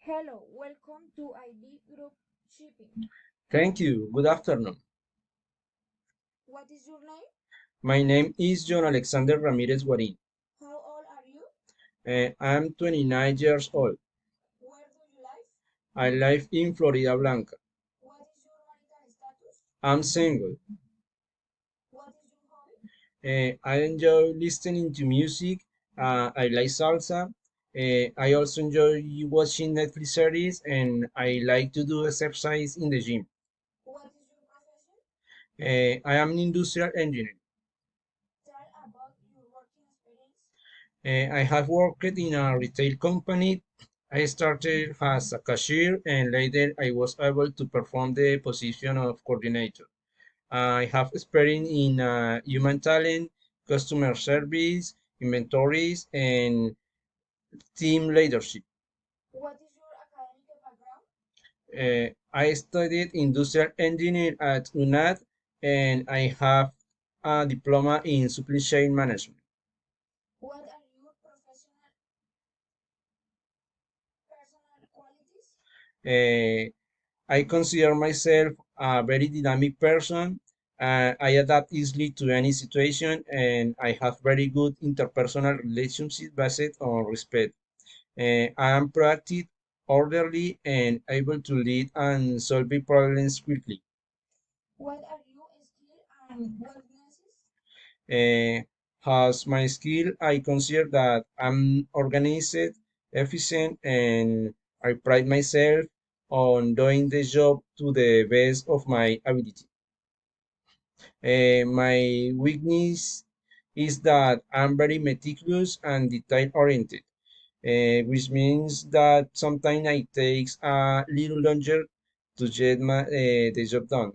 Hello, welcome to ID Group Shipping. Thank you. Good afternoon. What is your name? My name is John Alexander Ramirez Guarin. How old are you? I'm 29 years old. Where do you live? I live in Florida Blanca. What is your marital status? I'm single. What is your hobby? I enjoy listening to music. I like salsa. I also enjoy watching Netflix series and I like to do exercise in the gym. What is your profession? I am an industrial engineer. Tell about your working experience. I have worked in a retail company. I started as a cashier and later I was able to perform the position of coordinator. I have experience in human talent, customer service, inventories, and team leadership. What is your academic background? I studied industrial engineering at UNAD and I have a diploma in supply chain management. What are your professional personal qualities? Uh, I consider myself a very dynamic person. I adapt easily to any situation, and I have very good interpersonal relationships based on respect. I am proactive, orderly, and able to lead and solve problems quickly. What are your skills and weaknesses? Uh, as my skill, I consider that I'm organized, efficient, and I pride myself on doing the job to the best of my ability. My weakness is that I'm very meticulous and detail oriented, which means that sometimes it takes a little longer to get the job done.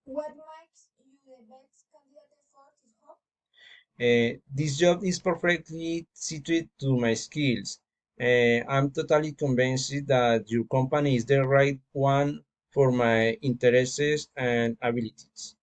What makes you the best candidate for this job? This job is perfectly suited to my skills. I'm totally convinced that your company is the right one for my interests and abilities.